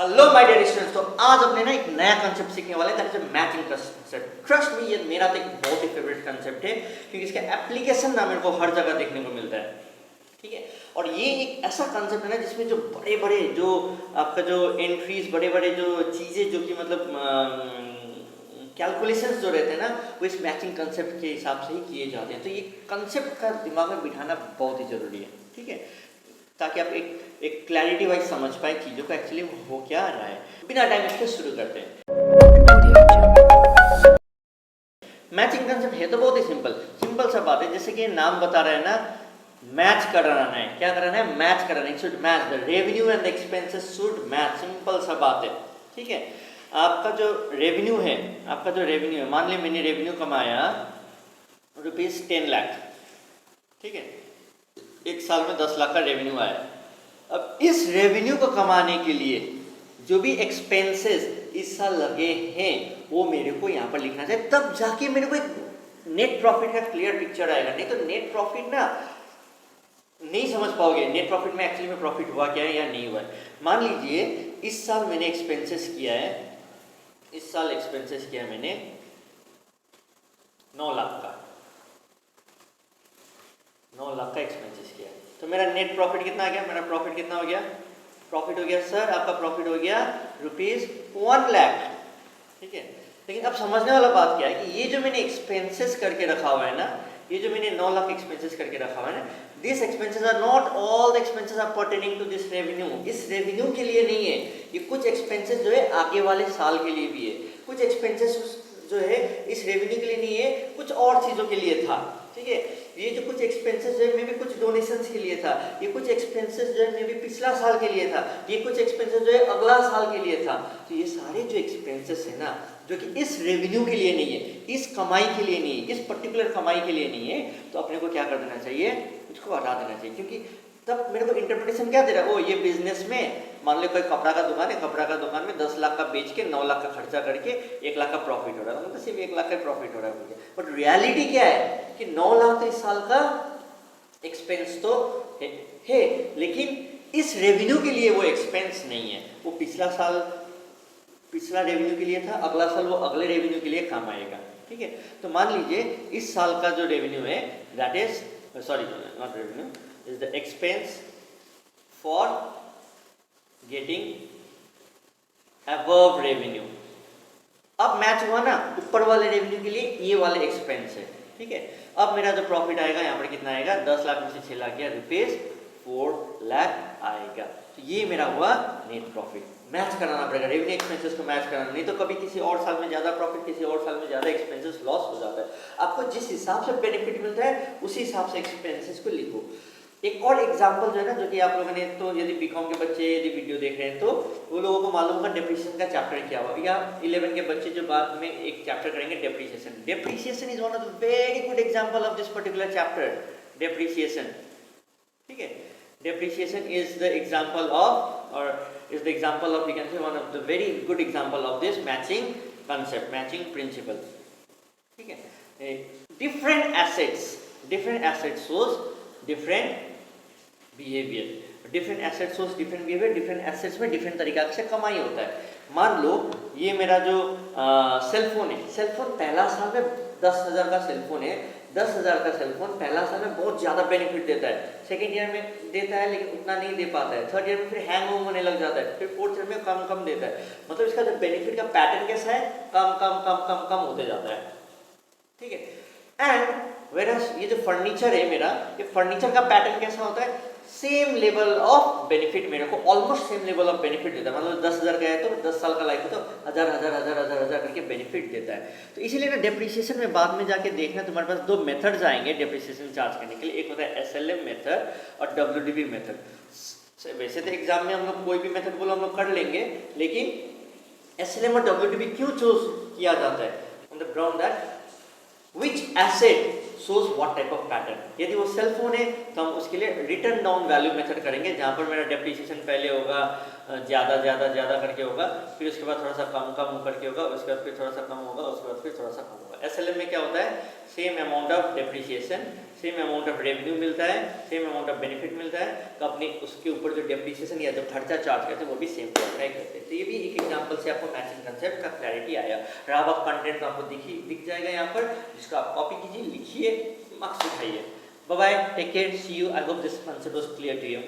Hello my dear students. तो आज अपने ना एक नया कंसेप्ट सीखने वाले हैं, that is matching concept. Trust me, ये मेरा तो एक बहुत ही फेवरेट कंसेप्ट है क्योंकि इसका एप्लीकेशन ना मेरे को हर जगह देखने को मिलता है। ठीक है, और ये एक ऐसा कंसेप्ट है ना जिसमें जो बड़े बड़े जो आपका जो एंट्रीज, बड़े बड़े जो चीज़ें जो कि मतलब कैलकुलेशंस जो रहते हैं ना, वो इस मैचिंग कंसेप्ट के हिसाब से ही किए जाते हैं। तो ये कंसेप्ट का दिमाग में बिठाना बहुत ही जरूरी है। ठीक है, ताकि आप एक क्लैरिटी वाइज समझ पाए चीज़ों को एक्चुअली हो क्या रहा है। बिना टाइम इसके शुरू करते हैं। मैचिंग कंसेप्ट है तो बहुत ही सिंपल सा बात है। जैसे कि नाम बता रहा है ना, मैच कराना है। क्या कराना है? मैच कराना है। Should match, the revenue and the expenses should match. Simple सा बात है। ठीक है, आपका जो रेवेन्यू है, मान ली मैंने रेवेन्यू कमाया ₹10 लाख। ठीक है, एक साल में 10 लाख का रेवेन्यू आया। अब इस रेवेन्यू को कमाने के लिए जो भी एक्सपेंसेस इस साल लगे हैं वो मेरे को यहाँ पर लिखना चाहिए, तब जाके मेरे को एक नेट प्रॉफिट का क्लियर पिक्चर आएगा। नहीं तो नेट प्रॉफिट ना नहीं समझ पाओगे नेट प्रॉफिट में एक्चुअली में प्रॉफिट हुआ क्या है या नहीं हुआ है। मान लीजिए इस साल मैंने एक्सपेंसेस किया है, इस साल एक्सपेंसेस किया है मैंने 9 लाख का, 9 लाख का एक्सपेंसेस किया। तो मेरा नेट प्रॉफिट कितना आ गया? मेरा प्रॉफिट कितना हो गया? प्रॉफिट हो गया सर, आपका प्रॉफिट हो गया ₹1 लाख। ठीक है, लेकिन अब समझने वाला बात क्या है कि ये जो मैंने एक्सपेंसेस करके रखा हुआ है ना, ये जो मैंने 9 लाख एक्सपेंसेस करके रखा हुआ है ना, this expenses are not all the expenses are pertaining to this revenue. इस रेवेन्यू के लिए नहीं है ये, कुछ एक्सपेंसेस जो है आगे वाले साल के लिए भी है, कुछ एक्सपेंसेस जो है इस रेवेन्यू के लिए नहीं है, कुछ और चीज़ों के लिए था। ठीक है, ये जो कुछ एक्सपेंसेस जो है मे भी कुछ डोनेशंस के लिए था, ये कुछ एक्सपेंसेस जो है मे भी पिछला साल के लिए था, ये कुछ एक्सपेंसेस जो है अगला साल के लिए था। तो ये सारे जो एक्सपेंसेस है ना, जो कि इस रेवेन्यू के लिए नहीं है, इस कमाई के लिए नहीं है, इस पर्टिकुलर कमाई के लिए नहीं है, तो अपने को क्या कर देना चाहिए? इसको हटा देना चाहिए। क्योंकि तब मेरे को इंटरप्रिटेशन क्या दे रहा है? ओ, ये बिजनेस में मान लो कोई कपड़ा का दुकान है, कपड़ा का दुकान में 10 लाख का बेच के 9 लाख का खर्चा करके 1 लाख का प्रॉफिट हो रहा है, मतलब सिर्फ 1 लाख का प्रॉफिट हो रहा है। बट रियलिटी क्या है कि 9 लाख तो इस साल का एक्सपेंस तो है, लेकिन इस रेवेन्यू के लिए वो एक्सपेंस नहीं है, वो पिछला साल पिछला रेवेन्यू के लिए था, अगला साल वो अगले रेवेन्यू के लिए काम आएगा। ठीक है, तो मान लीजिए इस साल का जो रेवेन्यू है, that is sorry not revenue, is the expense for getting above revenue. अब मैच हुआ ना, ऊपर वाले रेवेन्यू के लिए ये वाले एक्सपेंस है। ठीक है, अब मेरा जो प्रॉफिट आएगा यहाँ पर कितना आएगा? 10 लाख में से 6 लाख गया, ₹4 लाख आएगा। तो ये मेरा हुआ नेट प्रॉफिट। मैच कराना पड़ेगा, रेवेन्यू एक्सपेंसेस को मैच कराना, नहीं तो कभी किसी और साल में ज़्यादा प्रॉफिट, किसी और साल में ज़्यादा एक्सपेंसेस लॉस हो जाता है। आपको जिस हिसाब से बेनिफिट मिलता है उसी हिसाब से एक्सपेंसेस को लिखो। एक और एग्जांपल जो है ना, जो कि आप लोगों ने, तो यदि बीकॉम के बच्चे यदि वीडियो देख रहे हैं तो वो लोगों को मालूम होगा डेप्रिसिएशन का चैप्टर क्या हुआ, या 11 के बच्चे जो बाद में एक चैप्टर करेंगे depreciation. Depreciation is one of the very good example of this particular chapter, depreciation. ठीक है, depreciation is the example of, or is the example of, you can say one of the very good example of this matching concept, matching principle. ठीक है, different assets shows different behavior, different assets shows different behavior, different assets में different तरीका से कमाई होता है। मान लो ये मेरा जो सेलफोन है, सेलफोन पहला साल में 10,000 का सेलफोन है, 10,000 का सेलफोन पहला साल में बहुत ज़्यादा बेनिफिट देता है, सेकेंड ईयर में देता है लेकिन उतना नहीं दे पाता है, थर्ड ईयर में फिर हैंग होने लग जाता है, फिर फोर्थ ईयर में कम कम देता है। मतलब इसका जो बेनिफिट का पैटर्न कैसा है? कम कम कम कम कम होते जाता है। ठीक है, एंड वेरस ये जो फर्नीचर है मेरा, ये फर्नीचर का पैटर्न कैसा होता है? सेम लेवल ऑफ बेनिफिट, मेरे को almost same level of benefit देता है। मतलब 10,000 का है तो 10 साल का लाइफ है तो हजार करके बेनिफिट देता है। तो इसीलिए ना डेप्रिसिएशन में बाद में जाके देखना, तुम्हारे पास 2 मेथड्स आएंगे डेप्रिसिएशन चार्ज करने के लिए। एक होता है SLM मेथड और WDV मेथड। वैसे तो एग्जाम में हम लोग कोई भी मेथड बोलो हम लोग कर लेंगे, लेकिन SLM और WDV क्यों चूज किया जाता है? On the ground that which asset shows what type of pattern। यदि वो सेल फोन है तो हम उसके लिए रिटर्न डाउन वैल्यू मेथड करेंगे, जहाँ पर मेरा डेप्रिसिएशन पहले होगा ज़्यादा ज़्यादा ज़्यादा करके होगा, फिर उसके बाद थोड़ा सा कम कम करके होगा, उसके बाद फिर थोड़ा सा कम होगा, उसके बाद फिर थोड़ा सा कम होगा। एसएलएम में क्या होता है, same amount of depreciation, same amount of revenue मिलता है, सेम अमाउंट ऑफ बेनिफिट मिलता है, तो अपने उसके ऊपर जो डेप्रिसिएशन या जो खर्चा चार्ज करते हैं वो भी सेम अप्लाई करते हैं। तो ये भी एक एग्जांपल से आपको मैचिंग कंसेप्ट का क्लैरिटी आया। रहा वक्त कंटेंट आपको दिख जाएगा यहाँ पर, जिसको आप कॉपी कीजिए, लिखिए, मार्क्स उठाइए। Bye bye, take care, see you. I hope this concept was clear to you.